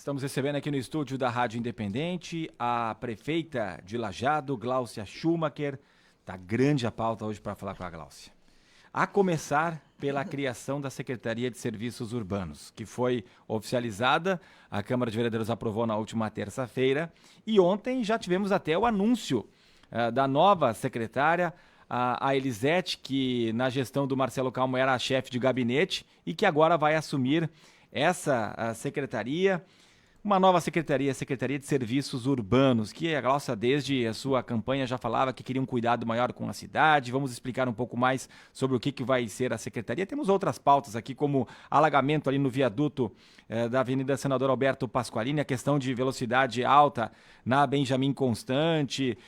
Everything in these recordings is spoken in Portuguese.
Estamos recebendo aqui no estúdio da Rádio Independente a prefeita de Lajeado, Gláucia Schumacher. Tá grande a pauta hoje para falar com a Gláucia. A começar pela criação da Secretaria de Serviços Urbanos, que foi oficializada, a Câmara de Vereadores aprovou na última terça-feira e ontem já tivemos até o anúncio da nova secretária, a Elisete, que na gestão do Marcelo Calmo era a chefe de gabinete e que agora vai assumir essa secretaria. Uma nova secretaria, Secretaria de Serviços Urbanos, que a Gláucia, desde a sua campanha, já falava que queria um cuidado maior com a cidade. Vamos explicar um pouco mais sobre o que vai ser a secretaria. Temos outras pautas aqui, como alagamento ali no viaduto da Avenida Senador Alberto Pasqualini, a questão de velocidade alta na Benjamin Constante,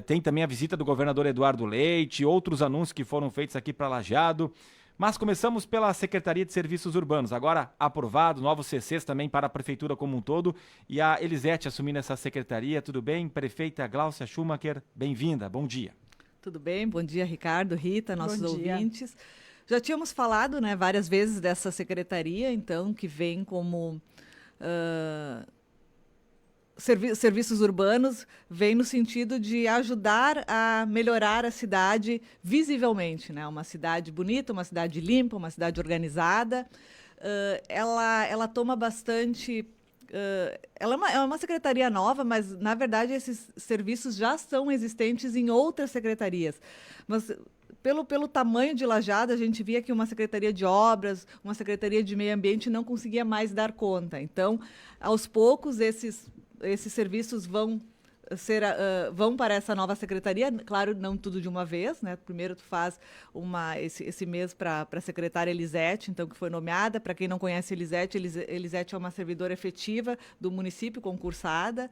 tem também a visita do governador Eduardo Leite, outros anúncios que foram feitos aqui para Lajeado. Mas começamos pela Secretaria de Serviços Urbanos, agora aprovado, novos CCs também para a Prefeitura como um todo, e a Elisete assumindo essa secretaria. Tudo bem? Prefeita Gláucia Schumacher, bem-vinda, bom dia. Tudo bem, bom dia Ricardo, Rita, nossos ouvintes. Já tínhamos falado, né, várias vezes dessa secretaria, então, que vem como... Serviços urbanos vem no sentido de ajudar a melhorar a cidade visivelmente, né? Uma cidade bonita, uma cidade limpa, uma cidade organizada. Ela toma bastante... ela é uma secretaria nova, mas, na verdade, esses serviços já são existentes em outras secretarias. Mas... Pelo tamanho de Lajeado, a gente via que uma secretaria de obras, uma secretaria de meio ambiente não conseguia mais dar conta. Então, aos poucos, esses serviços vão para essa nova secretaria, claro, não tudo de uma vez, né? Primeiro tu faz esse mês para a secretária Elisete, então, que foi nomeada. Para quem não conhece Elisete é uma servidora efetiva do município, concursada.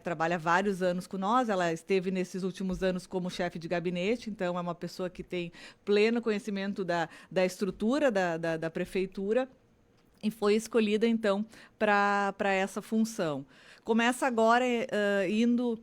Trabalha vários anos com nós, ela esteve nesses últimos anos como chefe de gabinete, então é uma pessoa que tem pleno conhecimento da estrutura da prefeitura e foi escolhida, então, para essa função. Começa agora indo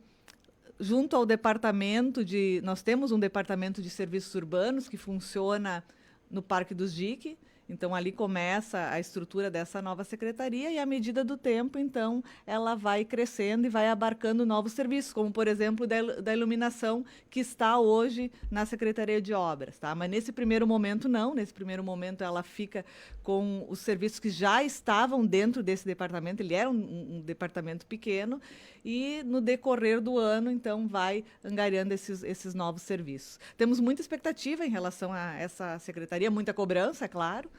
junto ao departamento de... Nós temos um departamento de serviços urbanos que funciona no Parque dos Dique. Então, ali começa a estrutura dessa nova secretaria e, à medida do tempo, então, ela vai crescendo e vai abarcando novos serviços, como, por exemplo, da iluminação, que está hoje na Secretaria de Obras. Tá? Mas, nesse primeiro momento, não. Nesse primeiro momento, ela fica com os serviços que já estavam dentro desse departamento. Ele era um departamento pequeno e, no decorrer do ano, então, vai angariando esses novos serviços. Temos muita expectativa em relação a essa secretaria, muita cobrança, é claro.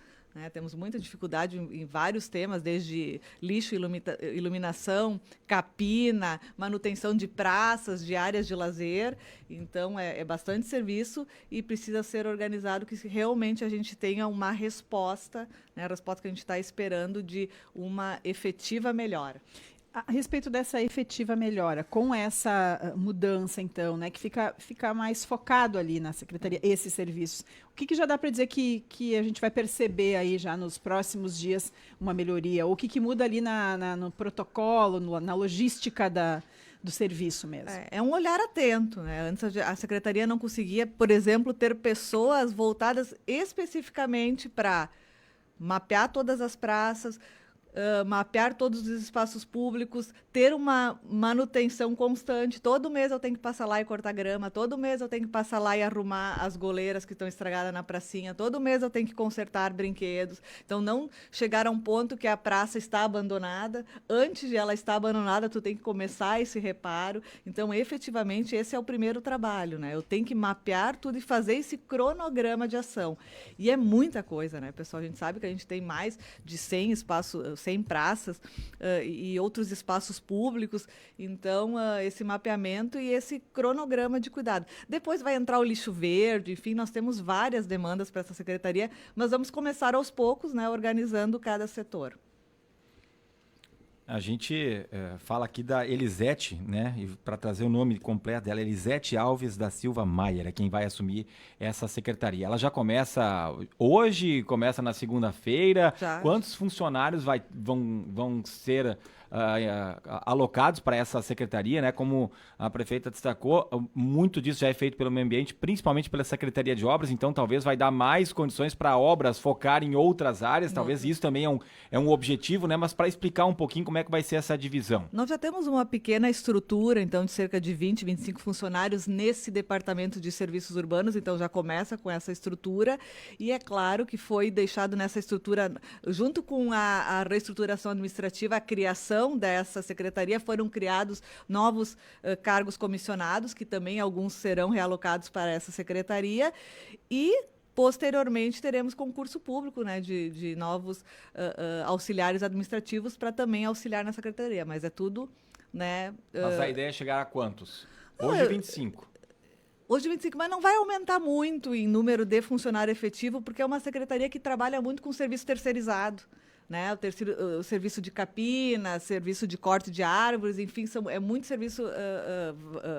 Temos muita dificuldade em vários temas, desde lixo, iluminação, capina, manutenção de praças, de áreas de lazer. Então, é bastante serviço e precisa ser organizado que realmente a gente tenha uma resposta, né, a resposta que a gente está esperando de uma efetiva melhora. A respeito dessa efetiva melhora, com essa mudança, então, né, que fica mais focado ali na secretaria, esses serviços, o que já dá para dizer que a gente vai perceber aí já nos próximos dias uma melhoria? Ou o que muda ali no protocolo, na logística do serviço mesmo? É um olhar atento, né? Antes a secretaria não conseguia, por exemplo, ter pessoas voltadas especificamente para mapear todas as praças, mapear todos os espaços públicos, ter uma manutenção constante. Todo mês eu tenho que passar lá e cortar grama, todo mês eu tenho que passar lá e arrumar as goleiras que estão estragadas na pracinha, todo mês eu tenho que consertar brinquedos. Então, não chegar a um ponto que a praça está abandonada. Antes de ela estar abandonada, tu tem que começar esse reparo. Então, efetivamente, esse é o primeiro trabalho, né? Eu tenho que mapear tudo e fazer esse cronograma de ação. E é muita coisa, né, pessoal? A gente sabe que a gente tem mais de 100 praças e outros espaços públicos. Então, esse mapeamento e esse cronograma de cuidado. Depois vai entrar o lixo verde, enfim, nós temos várias demandas para essa secretaria, mas vamos começar aos poucos, né, organizando cada setor. A gente fala aqui da Elisete, né? E para trazer o nome completo dela, Elisete Alves da Silva Maier, é quem vai assumir essa secretaria. Ela já começa hoje, começa na segunda-feira. Quantos funcionários vão ser alocados para essa secretaria, né? Como a prefeita destacou, muito disso já é feito pelo meio ambiente, principalmente pela Secretaria de Obras, então talvez vai dar mais condições para obras focar em outras áreas, talvez isso também é um objetivo, né? Mas para explicar um pouquinho como como é que vai ser essa divisão? Nós já temos uma pequena estrutura, então, de cerca de 20, 25 funcionários nesse departamento de serviços urbanos, então já começa com essa estrutura, e é claro que foi deixado nessa estrutura, junto com a reestruturação administrativa, a criação dessa secretaria, foram criados novos cargos comissionados, que também alguns serão realocados para essa secretaria, e posteriormente, teremos concurso público, né, de novos auxiliares administrativos para também auxiliar na secretaria, mas é tudo, né... Mas a ideia é chegar a quantos? Hoje 25. Hoje 25, mas não vai aumentar muito em número de funcionário efetivo, porque é uma secretaria que trabalha muito com serviço terceirizado. Né? O serviço de capina, serviço de corte de árvores, enfim, é muito serviço,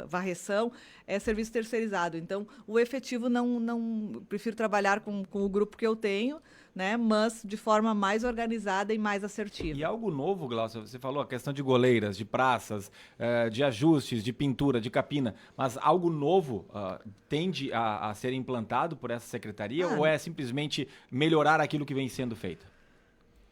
varreção, é serviço terceirizado. Então, o efetivo não prefiro trabalhar com o grupo que eu tenho, né? Mas de forma mais organizada e mais assertiva. E algo novo, Glaucia, você falou a questão de goleiras, de praças, de ajustes, de pintura, de capina, mas algo novo tende a ser implantado por essa secretaria ou é simplesmente melhorar aquilo que vem sendo feito?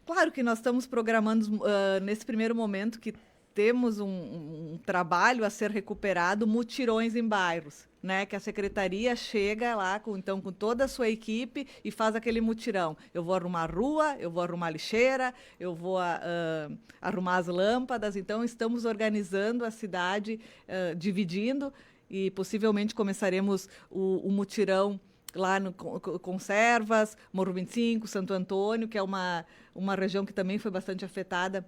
Claro que nós estamos programando, nesse primeiro momento, que temos um trabalho a ser recuperado, mutirões em bairros, né? Que a secretaria chega lá com toda a sua equipe e faz aquele mutirão. Eu vou arrumar a rua, eu vou arrumar a lixeira, eu vou arrumar as lâmpadas. Então, estamos organizando a cidade, dividindo, e possivelmente começaremos o mutirão lá no Conservas, Morro 25, Santo Antônio, que é uma região que também foi bastante afetada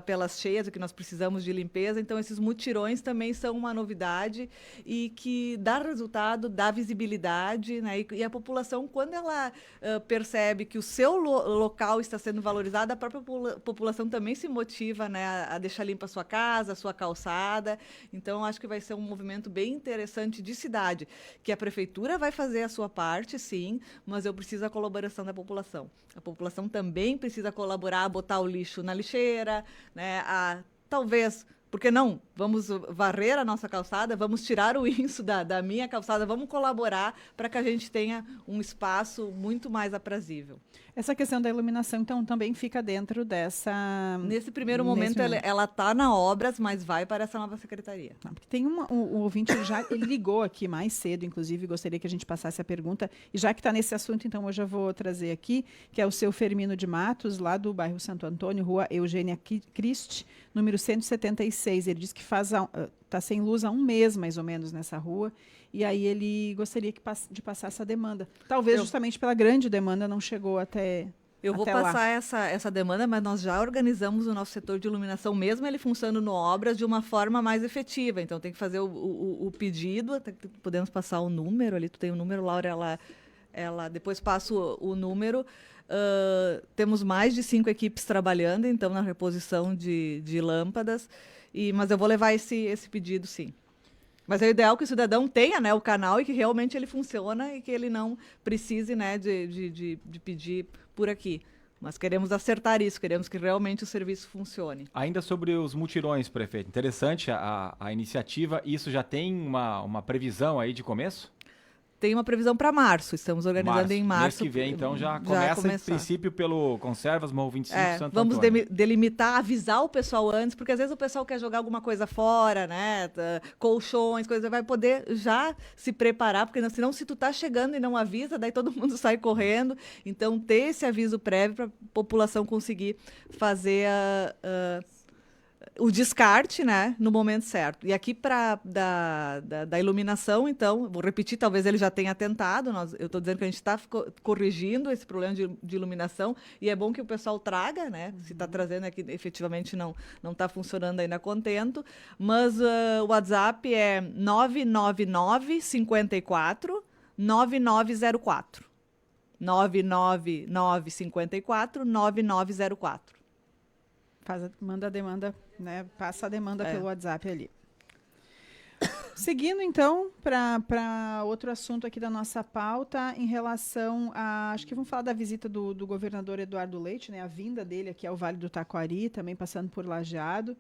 pelas cheias, e que nós precisamos de limpeza. Então, esses mutirões também são uma novidade e que dá resultado, dá visibilidade, né? E a população, quando ela percebe que o seu local está sendo valorizado, a própria população também se motiva, né, a deixar limpa a sua casa, a sua calçada. Então, acho que vai ser um movimento bem interessante de cidade, que a prefeitura vai fazer a sua parte, sim, mas eu preciso da colaboração da população. A população também precisa colaborar, botar o lixo na lixeira, né? Talvez, por que não? Vamos varrer a nossa calçada, vamos tirar o inso da minha calçada, vamos colaborar para que a gente tenha um espaço muito mais aprazível. Essa questão da iluminação, então, também fica dentro dessa... Nesse primeiro momento, ela está na obras, mas vai para essa nova secretaria. Não, porque tem um ouvinte, ele ligou aqui mais cedo, inclusive, gostaria que a gente passasse a pergunta, e já que está nesse assunto, então, eu já vou trazer aqui, que é o seu Firmino de Matos, lá do bairro Santo Antônio, rua Eugênia Christ, número 176. Ele disse que está sem luz há um mês, mais ou menos, nessa rua, e aí ele gostaria de passar essa demanda. Talvez justamente pela grande demanda não chegou até Eu vou passar essa demanda, mas nós já organizamos o nosso setor de iluminação, mesmo ele funcionando no obras, de uma forma mais efetiva. Então, tem que fazer o pedido, até que podemos passar o número ali. Tu tem o número, Laura, ela depois passa o número. Temos mais de 5 equipes trabalhando, então, na reposição de lâmpadas. Mas eu vou levar esse pedido, sim. Mas é o ideal que o cidadão tenha, né, o canal, e que realmente ele funciona e que ele não precise, né, de pedir por aqui. Mas queremos acertar isso, queremos que realmente o serviço funcione. Ainda sobre os mutirões, prefeito, interessante a iniciativa. Isso já tem uma previsão aí de começo? Tem uma previsão para março, estamos organizando em março. Mês que vem, então, já começa, em princípio, pelo Conservas, Morro 25, Santo vamos Antônio. delimitar, avisar o pessoal antes, porque às vezes o pessoal quer jogar alguma coisa fora, né? Colchões, coisa, vai poder já se preparar, porque senão, se tu tá chegando e não avisa, daí todo mundo sai correndo. Então, ter esse aviso prévio para a população conseguir fazer o descarte, né, no momento certo. E aqui da iluminação, então, vou repetir, talvez ele já tenha tentado, eu estou dizendo que a gente está corrigindo esse problema de iluminação, e é bom que o pessoal traga, né, se está trazendo aqui, efetivamente não está funcionando ainda a contento, mas o WhatsApp é 999 54 9904. 999 54 9904. Manda a demanda, né? Passa a demanda pelo WhatsApp ali. Seguindo, então, para outro assunto aqui da nossa pauta, em relação a... Acho que vamos falar da visita do governador Eduardo Leite, né? A vinda dele aqui ao Vale do Taquari, também passando por Lajeado.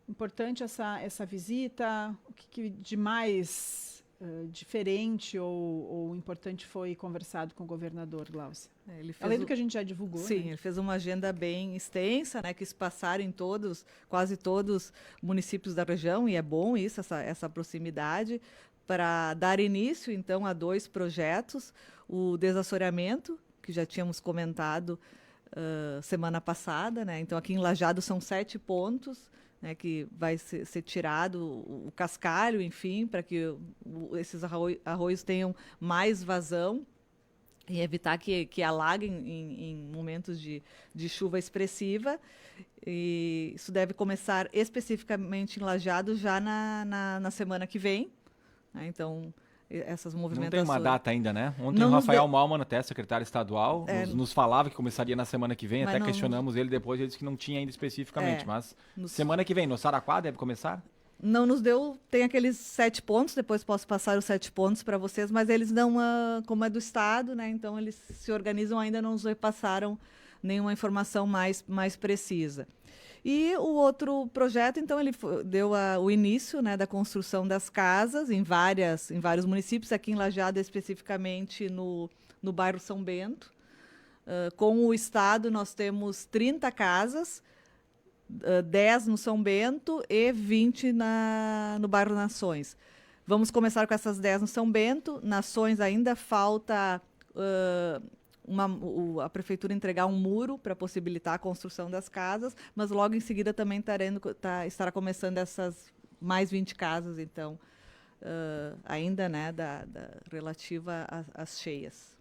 Importante essa visita. O que de mais diferente ou importante foi conversado com o governador, Glaucia? Ele fez Além do que a gente já divulgou. Sim, né? ele fez uma agenda bem extensa, né, que se passaram em quase todos os municípios da região, e é bom isso, essa proximidade, para dar início, então, a 2 projetos. O desassoreamento, que já tínhamos comentado semana passada, né? Então, aqui em Lajeado são 7 pontos, né, que vai ser tirado o cascalho, enfim, para que esses arroios tenham mais vazão e evitar que alaguem em momentos de chuva expressiva. E isso deve começar especificamente em Lajeado já na semana que vem. Né? Então, essas movimentações... Não tem uma data ainda, né? Ontem Não o nos Rafael Malman, até secretário estadual, É, nos falava que começaria na semana que vem, mas até não- questionamos ele depois, ele disse que não tinha ainda especificamente, É, mas nos- semana que vem, no Saraquá deve começar? Não nos deu, tem aqueles 7 pontos, depois posso passar os 7 pontos para vocês, mas eles não, como é do Estado, né? Então eles se organizam, ainda não nos repassaram nenhuma informação mais precisa. E o outro projeto, então, ele deu o início, né, da construção das casas em vários municípios, aqui em Lajeado especificamente no bairro São Bento. Com o Estado nós temos 30 casas, 10 no São Bento e 20 no bairro Nações. Vamos começar com essas 10 no São Bento. Nações ainda falta a prefeitura entregar um muro para possibilitar a construção das casas, mas logo em seguida também estará começando essas mais 20 casas, então, ainda, né, relativa às cheias.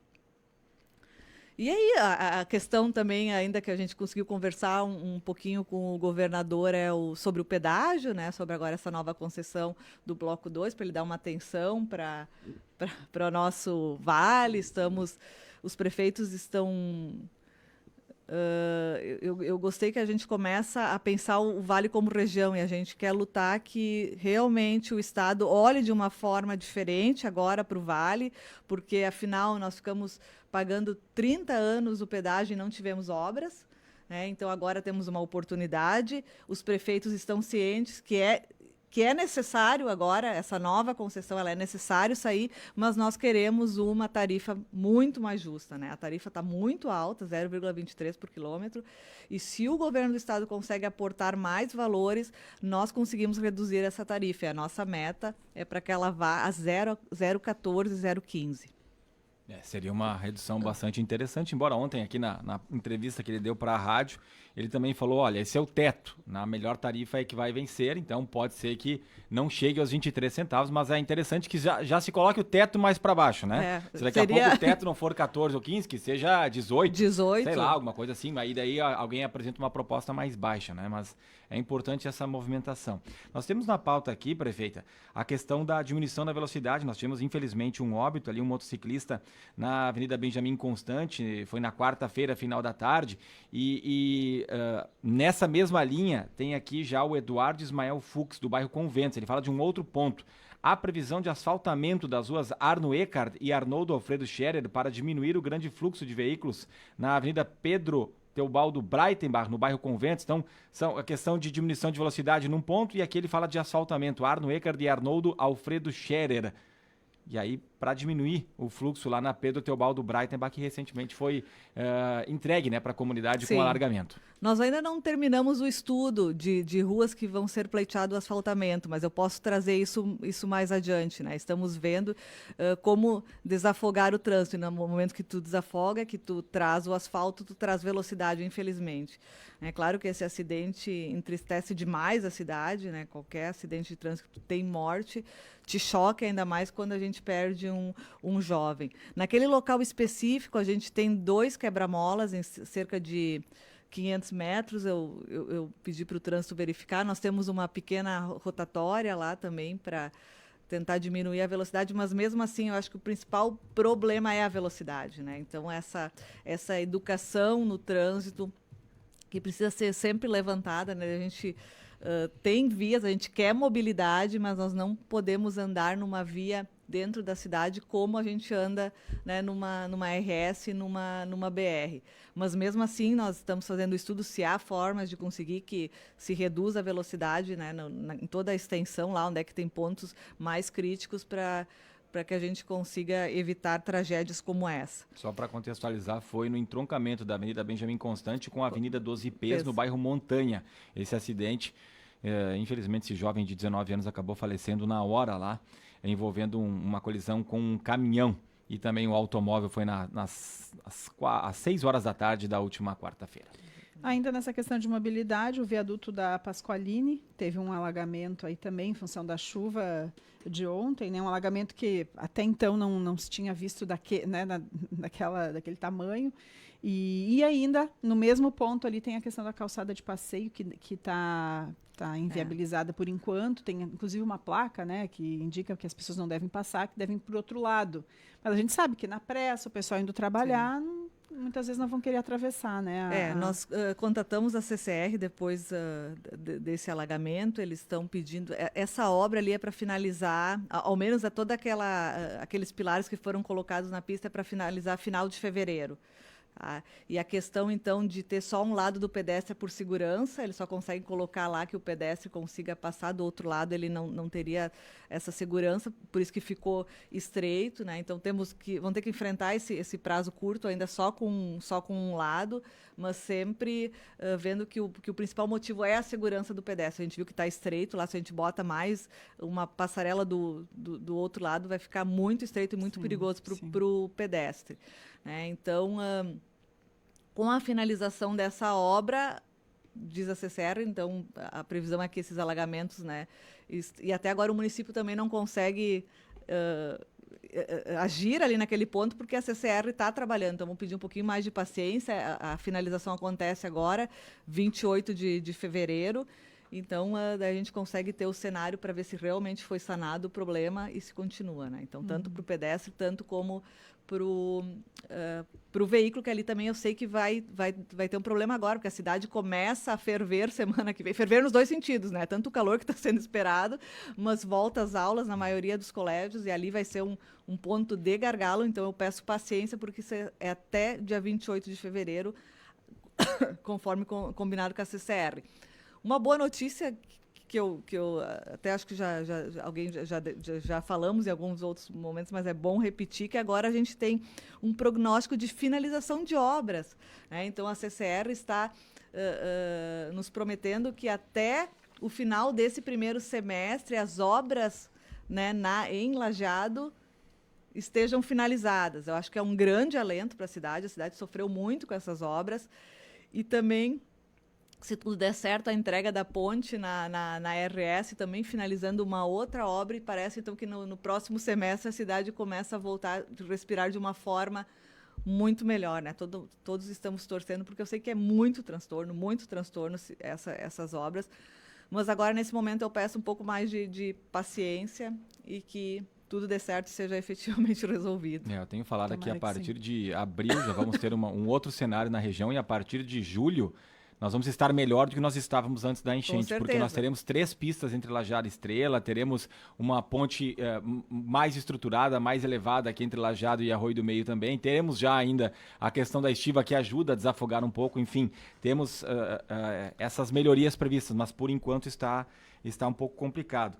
E aí, a questão também, ainda que a gente conseguiu conversar um pouquinho com o governador, sobre o pedágio, né, sobre agora essa nova concessão do Bloco 2, para ele dar uma atenção para o nosso vale. Os prefeitos estão... eu gostei que a gente começa a pensar o vale como região, e a gente quer lutar que realmente o Estado olhe de uma forma diferente agora para o vale, porque, afinal, nós ficamos pagando 30 anos o pedágio e não tivemos obras, né? Então, agora temos uma oportunidade. Os prefeitos estão cientes que é necessário agora, essa nova concessão, ela é necessário sair, mas nós queremos uma tarifa muito mais justa, né? A tarifa está muito alta, 0,23 por quilômetro, e se o governo do estado consegue aportar mais valores, nós conseguimos reduzir essa tarifa. E a nossa meta é para que ela vá a 0,14, 0,15. Seria uma redução bastante interessante, embora ontem aqui na entrevista que ele deu para a rádio, ele também falou, olha, esse é o teto, na melhor tarifa é que vai vencer, então pode ser que não chegue aos 23 centavos, mas é interessante que já se coloque o teto mais para baixo, né? Se daqui a pouco o teto não for 14 ou 15, que seja 18, sei lá, alguma coisa assim, aí daí alguém apresenta uma proposta mais baixa, né? Mas é importante essa movimentação. Nós temos na pauta aqui, prefeita, a questão da diminuição da velocidade. Nós tivemos, infelizmente, um óbito ali, um motociclista na Avenida Benjamin Constant, foi na quarta-feira, final da tarde, e nessa mesma linha tem aqui já o Eduardo Ismael Fux, do bairro Conventos. Ele fala de um outro ponto. Há previsão de asfaltamento das ruas Arno Eckart e Arnoldo Alfredo Scherer para diminuir o grande fluxo de veículos na Avenida Pedro Teobaldo Breitenbach, no bairro Conventos. Então, são a questão de diminuição de velocidade num ponto, e aqui ele fala de asfaltamento, Arno Eckart e Arnoldo Alfredo Scherer. E aí, para diminuir o fluxo lá na Pedro Teobaldo Breitenbach, que recentemente foi entregue, né, para a comunidade. Sim, com alargamento. Nós ainda não terminamos o estudo de ruas que vão ser pleiteado o asfaltamento, mas eu posso trazer isso mais adiante, né? Estamos vendo como desafogar o trânsito. E no momento que tu desafoga, que tu traz o asfalto, tu traz velocidade, infelizmente. É claro que esse acidente entristece demais a cidade, né? Qualquer acidente de trânsito tem morte, te choca ainda mais quando a gente perde um jovem. Naquele local específico, a gente tem 2 quebra-molas em cerca de 500 metros, eu pedi para o trânsito verificar. Nós temos uma pequena rotatória lá também para tentar diminuir a velocidade, mas mesmo assim eu acho que o principal problema é a velocidade, né? Então essa educação no trânsito que precisa ser sempre levantada, né? A gente tem vias, a gente quer mobilidade, mas nós não podemos andar numa via dentro da cidade como a gente anda, né, numa RS, numa BR. Mas mesmo assim nós estamos fazendo estudo se há formas de conseguir que se reduza a velocidade, né, em toda a extensão lá onde é que tem pontos mais críticos para que a gente consiga evitar tragédias como essa. Só para contextualizar, foi no entroncamento da Avenida Benjamin Constant com a Avenida dos Ipês, no bairro Montanha, esse acidente. Infelizmente, esse jovem de 19 anos acabou falecendo na hora lá, envolvendo uma colisão com um caminhão. E também o automóvel foi às 6 horas da tarde da última quarta-feira. Ainda nessa questão de mobilidade, o viaduto da Pasqualini teve um alagamento aí também, em função da chuva de ontem, né? Um alagamento que até então não se tinha visto daquele tamanho. E ainda, no mesmo ponto ali, tem a questão da calçada de passeio, que está inviabilizada por enquanto. Tem, inclusive, uma placa, né, que indica que as pessoas não devem passar, que devem ir para o outro lado. Mas a gente sabe que na pressa, o pessoal indo trabalhar, muitas vezes não vão querer atravessar, né? Nós contatamos a CCR depois desse alagamento. Eles estão pedindo... Essa obra ali é para finalizar, ao menos toda aqueles pilares que foram colocados na pista é para finalizar final de fevereiro. E a questão, então, de ter só um lado do pedestre por segurança, eles só conseguem colocar lá que o pedestre consiga passar, do outro lado ele não teria essa segurança, por isso que ficou estreito, né? Então vão ter que enfrentar esse prazo curto ainda só com um lado, mas sempre vendo que o principal motivo é a segurança do pedestre. A gente viu que está estreito lá, se a gente bota mais uma passarela do outro lado, vai ficar muito estreito e muito perigoso para o pedestre, né? Então, com a finalização dessa obra, diz a CCR, então a previsão é que esses alagamentos, né, e até agora o município também não consegue agir ali naquele ponto, porque a CCR está trabalhando. Então, vamos pedir um pouquinho mais de paciência. A finalização acontece agora, 28 de fevereiro. Então, daí a gente consegue ter o cenário para ver se realmente foi sanado o problema e se continua, né? Então, tanto para o pedestre, tanto como para o veículo, que ali também eu sei que vai ter um problema agora, porque a cidade começa a ferver semana que vem. Ferver nos dois sentidos, né? Tanto o calor que está sendo esperado, mas volta às aulas na maioria dos colégios, e ali vai ser um ponto de gargalo. Então, eu peço paciência, porque isso é até dia 28 de fevereiro, conforme combinado com a CCR. Uma boa notícia que eu até acho que alguém já falamos em alguns outros momentos, mas é bom repetir, que agora a gente tem um prognóstico de finalização de obras, né? Então, a CCR está nos prometendo que até o final desse primeiro semestre as obras, né, em Lajeado estejam finalizadas. Eu acho que é um grande alento para a cidade sofreu muito com essas obras, e também, se tudo der certo, a entrega da ponte na RS, também finalizando uma outra obra, e parece então que no próximo semestre a cidade começa a voltar a respirar de uma forma muito melhor, né? Todos estamos torcendo, porque eu sei que é muito transtorno essas obras, mas agora, nesse momento, eu peço um pouco mais de paciência e que tudo dê certo e seja efetivamente resolvido. Eu tenho falado aqui, a partir de abril já vamos ter um outro cenário na região, e a partir de julho nós vamos estar melhor do que nós estávamos antes da enchente, porque nós teremos 3 pistas entre Lajeado e Estrela, teremos uma ponte mais estruturada, mais elevada aqui entre Lajeado e Arroio do Meio também, teremos já ainda a questão da estiva, que ajuda a desafogar um pouco, enfim, temos essas melhorias previstas, mas por enquanto está um pouco complicado.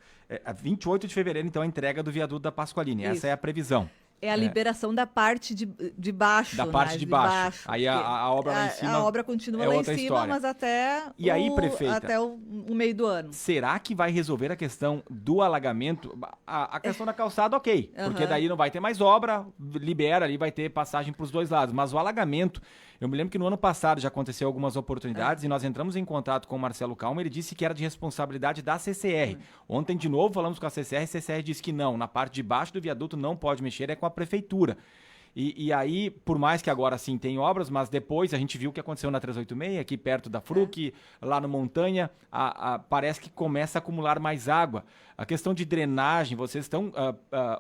28 de fevereiro, então, a entrega do viaduto da Pasqualini, essa é a previsão. É a liberação da parte de baixo. Da parte, né, de baixo. Aí a obra lá em cima. A obra continua lá em cima, história. Mas até o meio do ano. Será que vai resolver a questão do alagamento? A questão da calçada, ok. Porque daí não vai ter mais obra, libera ali, vai ter passagem para os dois lados. Mas o alagamento, eu me lembro que no ano passado já aconteceu algumas oportunidades e nós entramos em contato com o Marcelo Calma, ele disse que era de responsabilidade da CCR. Ontem, de novo, falamos com a CCR disse que não, na parte de baixo do viaduto não pode mexer, é com a prefeitura. E aí, por mais que agora sim tem obras, mas depois a gente viu o que aconteceu na 386, aqui perto da Fruc, lá no Montanha, parece que começa a acumular mais água. A questão de drenagem, vocês estão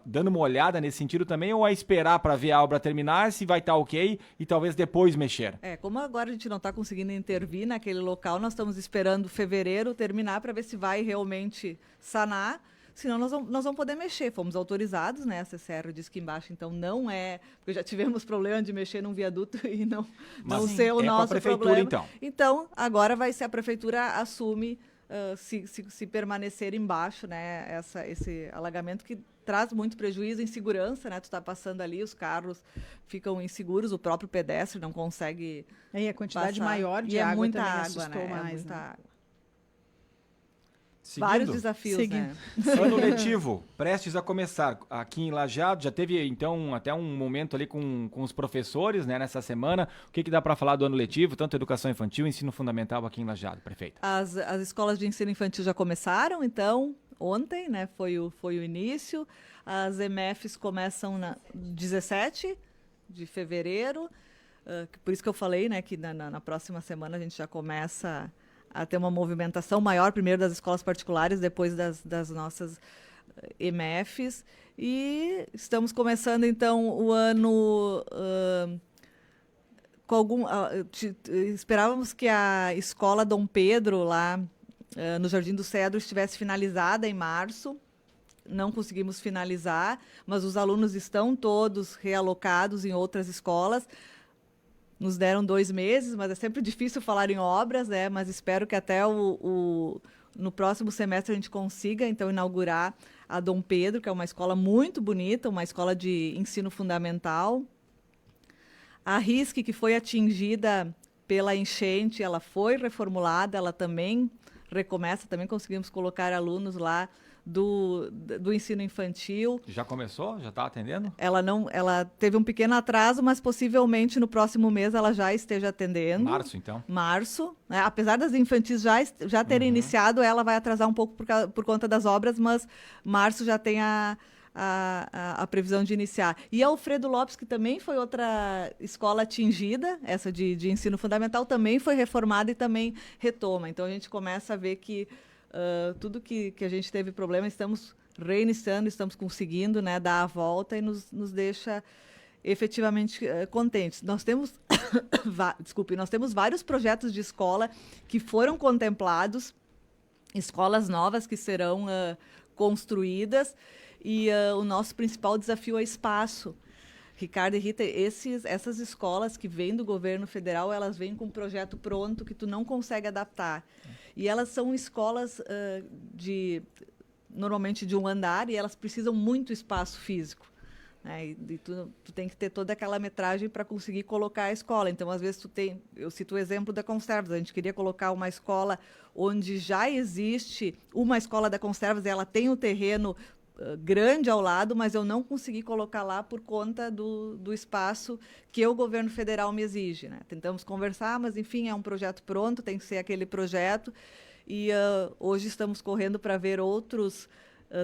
dando uma olhada nesse sentido também, ou é esperar para ver a obra terminar, se vai estar ok, e talvez depois mexer? Como agora a gente não está conseguindo intervir naquele local, nós estamos esperando fevereiro terminar para ver se vai realmente sanar. senão nós vamos poder mexer. Fomos autorizados, né? A CCR disse que embaixo, então não é, porque já tivemos problema de mexer num viaduto e não ser o nosso prefeitura, problema. então. Então, agora vai ser a prefeitura assume se permanecer embaixo, né? Esse alagamento que traz muito prejuízo, insegurança, né? Tu está passando ali, os carros ficam inseguros, o próprio pedestre não consegue E a quantidade passar. maior de E água muita também água, assustou né? mais. Muita Né? água. Seguindo. Vários desafios, Seguindo. né? Ano letivo, prestes a começar. Aqui em Lajeado, já teve, então, até um momento ali com os professores, né, nessa semana. O que dá para falar do ano letivo, tanto educação infantil, ensino fundamental aqui em Lajeado, prefeita? As escolas de ensino infantil já começaram, então, ontem, né, foi o início. As EMFs começam na 17 de fevereiro. Por isso que eu falei, né, que na próxima semana a gente já começa a ter uma movimentação maior, primeiro das escolas particulares, depois das nossas EMFs. E estamos começando, então, o ano com esperávamos que a escola Dom Pedro, lá no Jardim do Cedro, estivesse finalizada em março. Não conseguimos finalizar, mas os alunos estão todos realocados em outras escolas. Nos deram 2 meses, mas é sempre difícil falar em obras, né? Mas espero que até no próximo semestre a gente consiga, então, inaugurar a Dom Pedro, que é uma escola muito bonita, uma escola de ensino fundamental. A RISC, que foi atingida pela enchente, ela foi reformulada, ela também recomeça, também conseguimos colocar alunos lá do ensino infantil. Já começou? Já está atendendo? Ela teve um pequeno atraso, mas possivelmente no próximo mês ela já esteja atendendo. Março, então. Março. Né? Apesar das infantis já terem iniciado, ela vai atrasar um pouco por conta das obras, mas março já tem a previsão de iniciar. E a Alfredo Lopes, que também foi outra escola atingida, essa de ensino fundamental, também foi reformada e também retoma. Então a gente começa a ver que tudo que a gente teve problema, estamos reiniciando, estamos conseguindo, né, dar a volta e nos deixa efetivamente contentes. Nós temos, nós temos vários projetos de escola que foram contemplados, escolas novas que serão construídas, e o nosso principal desafio é espaço. Ricardo e Rita, essas escolas que vêm do governo federal, elas vêm com um projeto pronto que tu não consegue adaptar. E elas são escolas normalmente de um andar, e elas precisam muito espaço físico. Né? E tu tem que ter toda aquela metragem para conseguir colocar a escola. Então, às vezes, eu cito o exemplo da Conservas, a gente queria colocar uma escola onde já existe uma escola da Conservas, e ela tem o terreno grande ao lado, mas eu não consegui colocar lá por conta do espaço que o governo federal me exige. Né? Tentamos conversar, mas, enfim, é um projeto pronto, tem que ser aquele projeto. E hoje estamos correndo para ver outros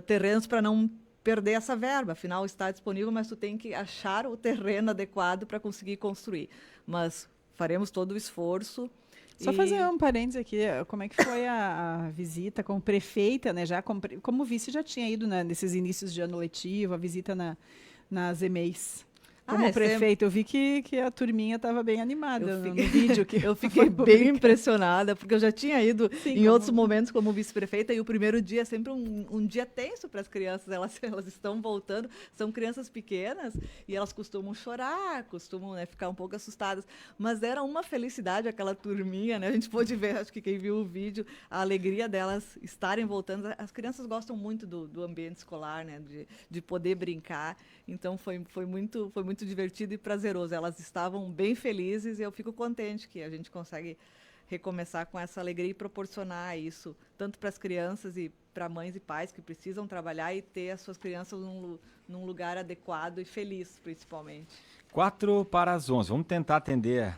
terrenos para não perder essa verba. Afinal, está disponível, mas tu tem que achar o terreno adequado para conseguir construir. Mas faremos todo o esforço. Só fazer um parênteses aqui, como é que foi a visita como prefeita, né? Já como vice já tinha ido, né, nesses inícios de ano letivo, a visita nas EMEIs. Como prefeita, eu vi que a turminha estava bem animada no vídeo. Eu fiquei bem impressionada, porque eu já tinha ido em outros momentos como vice-prefeita, e o primeiro dia é sempre um dia tenso para as crianças. Elas estão voltando, são crianças pequenas, e elas costumam chorar, costumam, né, ficar um pouco assustadas. Mas era uma felicidade aquela turminha, né? A gente pôde ver, acho que quem viu o vídeo, a alegria delas estarem voltando. As crianças gostam muito do ambiente escolar, né? De poder brincar. Então foi muito divertido e prazeroso. Elas estavam bem felizes, e eu fico contente que a gente consegue recomeçar com essa alegria e proporcionar isso, tanto para as crianças e para mães e pais que precisam trabalhar e ter as suas crianças num lugar adequado e feliz, principalmente. 10:45. Vamos tentar atender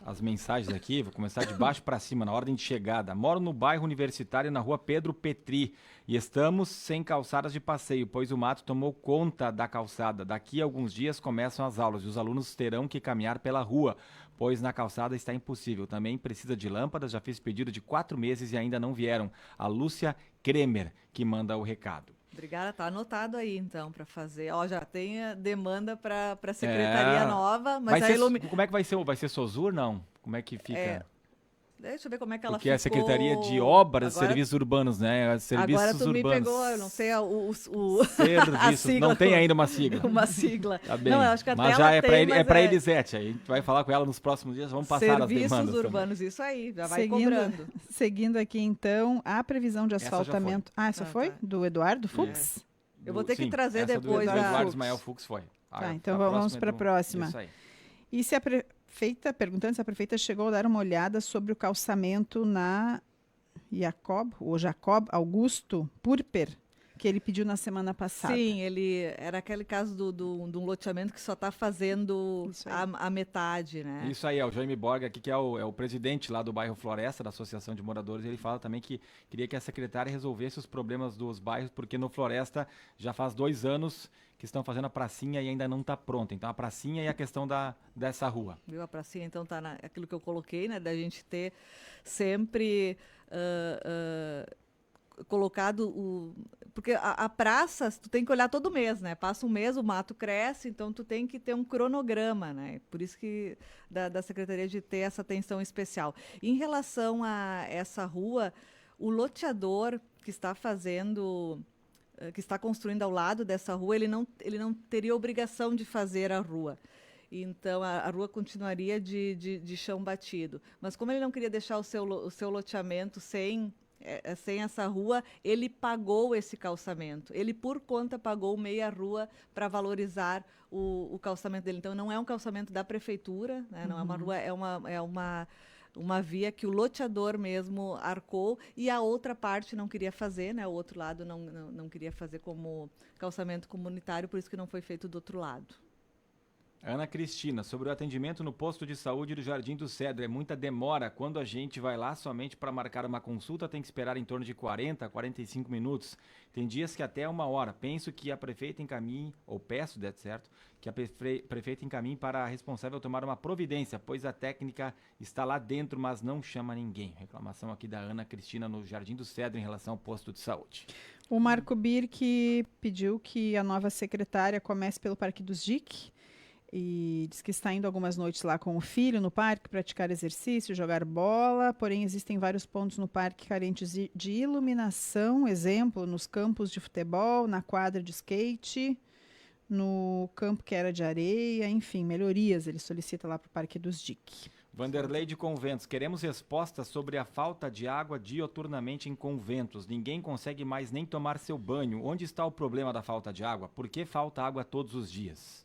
as mensagens aqui. Vou começar de baixo para cima, na ordem de chegada. Moro no bairro Universitário, na rua Pedro Petri, e estamos sem calçadas de passeio, pois o mato tomou conta da calçada. Daqui a alguns dias começam as aulas e os alunos terão que caminhar pela rua, pois na calçada está impossível. Também precisa de lâmpadas, já fiz pedido de 4 meses e ainda não vieram. A Lúcia Kremer, que manda o recado. Obrigada, tá anotado aí, então, para fazer. Ó, já tem a demanda para a secretaria nova, mas como é que vai ser? Vai ser Sosur, não? Como é que fica? Deixa eu ver como é que ela Porque é a ficou. Secretaria de Obras e Agora- Serviços Urbanos, né? Serviços Agora tu me Urbanos. pegou, eu não sei a Serviços. sigla Não tem com- ainda uma sigla. uma sigla. Tá bem. Não, eu acho que até mas ela já é tem, para mas para Elisete. Aí a gente vai falar com ela nos próximos dias. Vamos passar as Serviços demandas também. urbanos, isso aí, já vai cobrando. Seguindo aqui, então, a previsão de Essa já foi. asfaltamento. Ah, essa Ah, foi? tá. Do Eduardo Fux? Eu vou ter que trazer essa depois do a- Eduardo Fux. Ismael Fux foi. Tá, então vamos para a próxima. Isso aí. E se a prefeita, perguntando se a prefeita chegou a dar uma olhada sobre o calçamento na Jacob Augusto Purper, que ele pediu na semana passada. Sim, ele era aquele caso de um loteamento que só está fazendo Isso aí. a metade, né? Isso aí, é o Jaime Borga aqui, que é o presidente lá do bairro Floresta, da Associação de Moradores. Ele fala também que queria que a secretária resolvesse os problemas dos bairros, porque no Floresta já faz 2 anos que estão fazendo a pracinha e ainda não está pronta. Então a pracinha e a questão dessa rua. Viu? A pracinha, então, tá aquilo que eu coloquei, né? Da gente ter sempre colocado porque a praça, tu tem que olhar todo mês, né? Passa um mês, o mato cresce, então tu tem que ter um cronograma, né? Por isso que da Secretaria de ter essa atenção especial. Em relação a essa rua, o loteador que está que está construindo ao lado dessa rua, ele não teria obrigação de fazer a rua. Então, a rua continuaria de chão batido. Mas como ele não queria deixar o seu loteamento sem essa rua, ele pagou esse calçamento. Ele, por conta, pagou meia rua para valorizar o calçamento dele. Então, não é um calçamento da prefeitura, né? Não é uma rua, é uma via que o loteador mesmo arcou e a outra parte não queria fazer, né? O outro lado não queria fazer como calçamento comunitário, por isso que não foi feito do outro lado. Ana Cristina, sobre o atendimento no posto de saúde do Jardim do Cedro, é muita demora. Quando a gente vai lá somente para marcar uma consulta, tem que esperar em torno de 40 a 45 minutos. Tem dias que até 1 hora. Penso que a prefeita encaminhe, ou peço, der certo, que a prefeita encaminhe para a responsável tomar uma providência, pois a técnica está lá dentro, mas não chama ninguém. Reclamação aqui da Ana Cristina no Jardim do Cedro em relação ao posto de saúde. O Marco Birk pediu que a nova secretária comece pelo Parque dos Dique. E diz que está indo algumas noites lá com o filho no parque, praticar exercício, jogar bola, porém existem vários pontos no parque carentes de iluminação, exemplo, nos campos de futebol, na quadra de skate, no campo que era de areia, enfim, melhorias, ele solicita lá para o Parque dos Dique. Vanderlei de Conventos, queremos respostas sobre a falta de água dioturnamente em conventos. Ninguém consegue mais nem tomar seu banho. Onde está o problema da falta de água? Por que falta água todos os dias?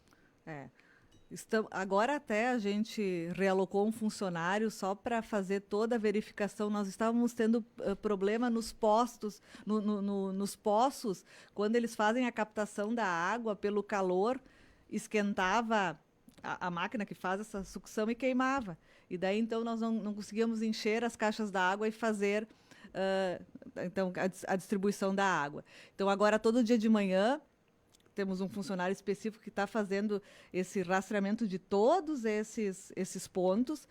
Agora até a gente realocou um funcionário só para fazer toda a verificação. Nós estávamos tendo problema nos postos, nos poços, quando eles fazem a captação da água pelo calor, esquentava a máquina que faz essa sucção e queimava. E daí então nós não conseguíamos encher as caixas da água e fazer então, a distribuição da água. Então agora todo dia de manhã temos um funcionário específico que está fazendo esse rastreamento de todos esses pontos,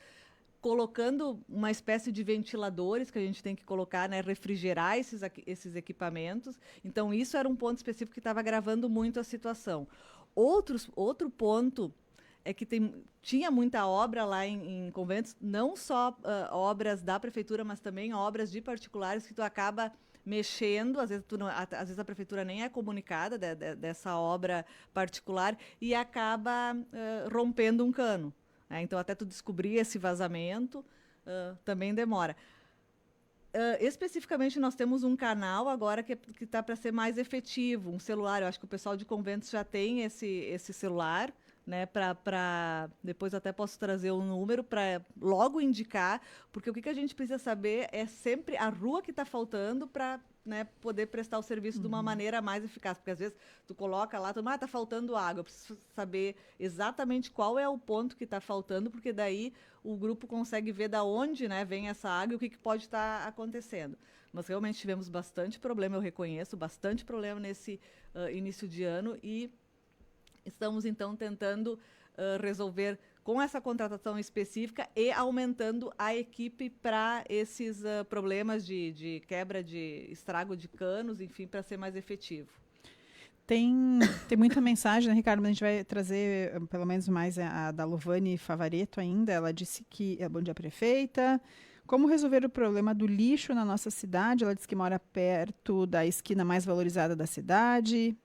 colocando uma espécie de ventiladores que a gente tem que colocar, né, refrigerar esses equipamentos. Então, isso era um ponto específico que estava agravando muito a situação. Outro ponto é que tinha muita obra lá em conventos, não só obras da prefeitura, mas também obras de particulares que tu acaba mexendo, às vezes a prefeitura nem é comunicada dessa obra particular e acaba rompendo um cano. Né? Então, até tu descobrir esse vazamento, também demora. Especificamente, nós temos um canal agora que está para ser mais efetivo, um celular. Eu acho que o pessoal de conventos já tem esse celular, né, depois até posso trazer um número para logo indicar, porque o que a gente precisa saber é sempre a rua que está faltando para, né, poder prestar o serviço de uma maneira mais eficaz, porque às vezes tu coloca lá, está faltando água, eu preciso saber exatamente qual é o ponto que está faltando, porque daí o grupo consegue ver da onde, né, vem essa água e o que pode estar acontecendo. Nós realmente tivemos bastante problema, eu reconheço, bastante problema nesse início de ano e estamos, então, tentando resolver com essa contratação específica e aumentando a equipe para esses problemas de quebra, de estrago de canos, enfim, para ser mais efetivo. Tem muita mensagem, né, Ricardo? A gente vai trazer, pelo menos mais, a da Lovane Favaretto ainda. Ela disse que... Bom dia, prefeita. Como resolver o problema do lixo na nossa cidade? Ela diz que mora perto da esquina mais valorizada da cidade.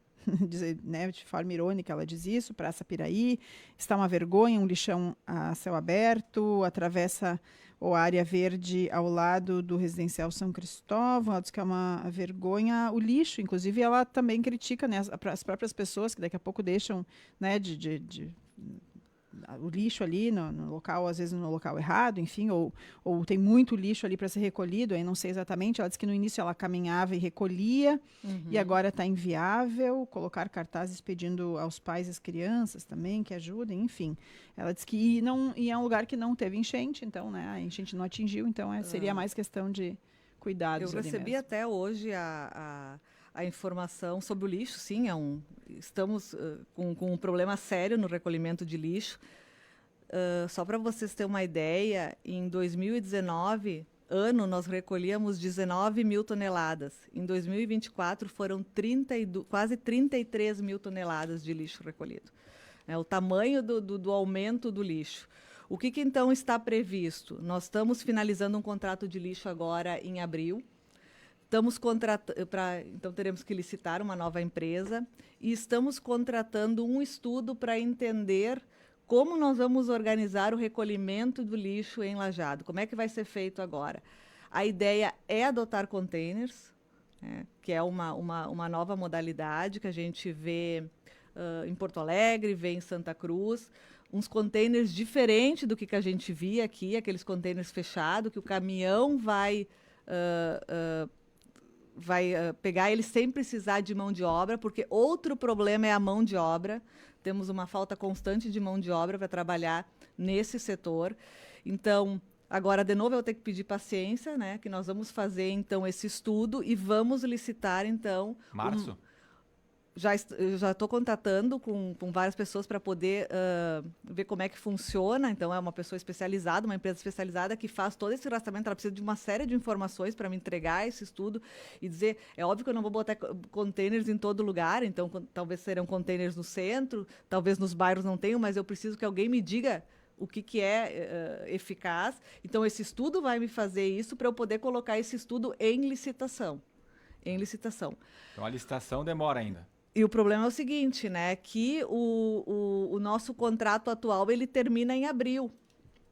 Né, de forma irônica, ela diz isso, Praça Piraí. Está uma vergonha, um lixão a céu aberto, atravessa a área verde ao lado do residencial São Cristóvão. Ela diz que é uma vergonha o lixo. Inclusive, ela também critica, né, as próprias pessoas que daqui a pouco deixam, né, o lixo ali no local, às vezes no local errado, enfim, ou tem muito lixo ali para ser recolhido, aí não sei exatamente. Ela disse que no início ela caminhava e recolhia, e agora está inviável colocar cartazes pedindo aos pais e às crianças também que ajudem, enfim. Ela disse que e é um lugar que não teve enchente, então, né, a enchente não atingiu, então seria mais questão de cuidados. Eu recebi até hoje a informação sobre o lixo, sim, estamos com um problema sério no recolhimento de lixo. Só para vocês terem uma ideia, em 2019, nós recolhíamos 19 mil toneladas. Em 2024, foram quase 33 mil toneladas de lixo recolhido. O tamanho do aumento do lixo. O que então está previsto? Nós estamos finalizando um contrato de lixo agora em abril. Então teremos que licitar uma nova empresa e estamos contratando um estudo para entender como nós vamos organizar o recolhimento do lixo em Lajeado. Como é que vai ser feito agora? A ideia é adotar containers, que é uma nova modalidade que a gente vê em Porto Alegre, vê em Santa Cruz, uns containers diferentes do que a gente via aqui, aqueles containers fechados, que o caminhão vai pegar ele sem precisar de mão de obra, porque outro problema é a mão de obra. Temos uma falta constante de mão de obra para trabalhar nesse setor. Então, agora, de novo, eu vou ter que pedir paciência, né? Que nós vamos fazer, então, esse estudo e vamos licitar, então... Março? Já estou contatando com várias pessoas para poder ver como é que funciona. Então, é uma pessoa especializada, uma empresa especializada que faz todo esse rastreamento. Ela precisa de uma série de informações para me entregar esse estudo e dizer... É óbvio que eu não vou botar containers em todo lugar, então talvez serão containers no centro, talvez nos bairros não tenham, mas eu preciso que alguém me diga o que é eficaz. Então, esse estudo vai me fazer isso para eu poder colocar esse estudo em licitação. Então, a licitação demora ainda. E o problema é o seguinte, né, que o nosso contrato atual ele termina em abril.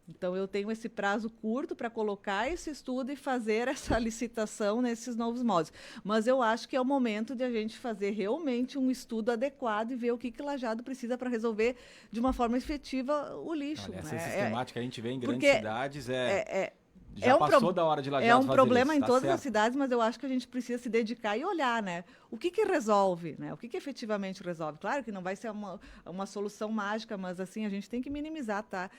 Então, eu tenho esse prazo curto para colocar esse estudo e fazer essa licitação nesses novos moldes. Mas eu acho que é o momento de a gente fazer realmente um estudo adequado e ver o que Lajeado precisa para resolver de uma forma efetiva o lixo. Olha, essa sistemática que a gente vê em grandes porque cidades já passou da hora de Lajeado É um fazer problema isso, em tá todas certo. as cidades, mas eu acho que a gente precisa se dedicar e olhar, né? O que resolve, né? O que efetivamente resolve? Claro que não vai ser uma solução mágica, mas assim, a gente tem que minimizar, tá?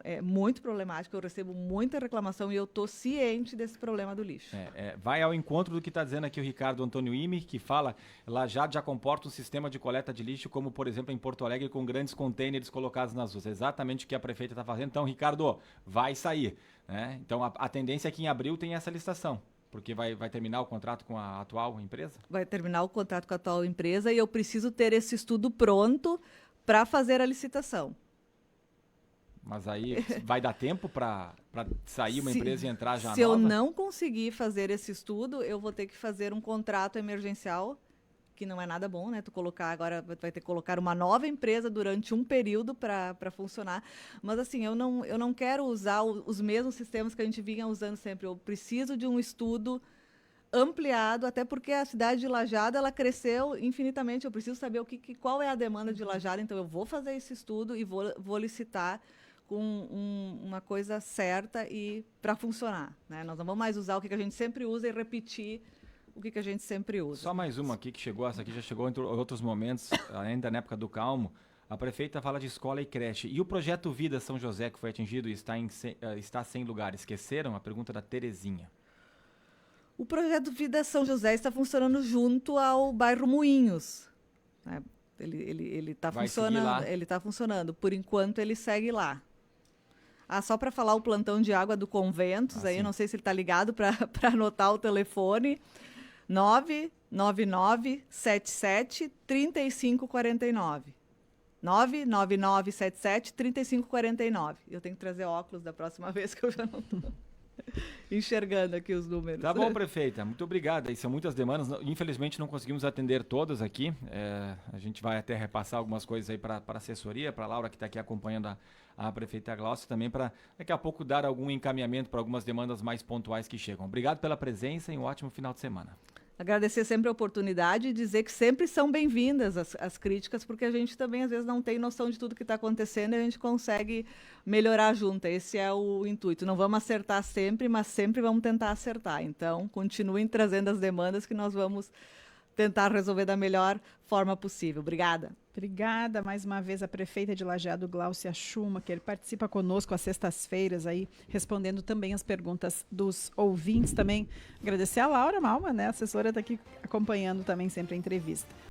É muito problemático, eu recebo muita reclamação e eu estou ciente desse problema do lixo. Vai ao encontro do que está dizendo aqui o Ricardo Antônio Ime, que fala Lajeado já comporta um sistema de coleta de lixo, como, por exemplo, em Porto Alegre, com grandes contêineres colocados nas ruas. Exatamente o que a prefeita está fazendo. Então, Ricardo, vai sair. Né? Então, a tendência é que em abril tem essa licitação, porque vai terminar o contrato com a atual empresa? Vai terminar o contrato com a atual empresa e eu preciso ter esse estudo pronto para fazer a licitação. Mas aí vai dar tempo para sair uma empresa e entrar já nova? Se eu não conseguir fazer esse estudo, eu vou ter que fazer um contrato emergencial, que não é nada bom, né? Vai ter que colocar uma nova empresa durante um período para funcionar. Mas assim, eu não quero usar os mesmos sistemas que a gente vinha usando sempre. Eu preciso de um estudo ampliado, até porque a cidade de Lajeado ela cresceu infinitamente. Eu preciso saber qual é a demanda de Lajeado, então eu vou fazer esse estudo e vou licitar com uma coisa certa e para funcionar, né? Nós não vamos mais usar o que a gente sempre usa e repetir o que a gente sempre usa. Só mais uma aqui que chegou, essa aqui já chegou em outros momentos, ainda na época do Calmo. A prefeita fala de escola e creche. E o projeto Vida São José, que foi atingido e está sem lugar, esqueceram? A pergunta da Terezinha. O projeto Vida São José está funcionando junto ao bairro Moinhos. Né? Ele está funcionando. Ele está funcionando. Por enquanto, ele segue lá. Só para falar o plantão de água do Conventos, aí, não sei se ele está ligado para anotar o telefone. 99977 3549. 99977 3549. Eu tenho que trazer óculos da próxima vez que eu já não estou. enxergando aqui os números. Tá bom, prefeita. Muito obrigado. E são muitas demandas. Infelizmente não conseguimos atender todas aqui. A gente vai até repassar algumas coisas aí para a assessoria, para a Laura que está aqui acompanhando a prefeita Gláucia também, para daqui a pouco dar algum encaminhamento para algumas demandas mais pontuais que chegam. Obrigado pela presença e um ótimo final de semana. Agradecer sempre a oportunidade e dizer que sempre são bem-vindas as críticas, porque a gente também, às vezes, não tem noção de tudo que está acontecendo e a gente consegue melhorar junto. Esse é o intuito. Não vamos acertar sempre, mas sempre vamos tentar acertar. Então, continuem trazendo as demandas que nós vamos tentar resolver da melhor forma possível. Obrigada. Obrigada mais uma vez a prefeita de Lajeado, Gláucia Schumacher, participa conosco às sextas-feiras aí, respondendo também as perguntas dos ouvintes também. Agradecer a Laura Malma, né? A assessora está aqui acompanhando também sempre a entrevista.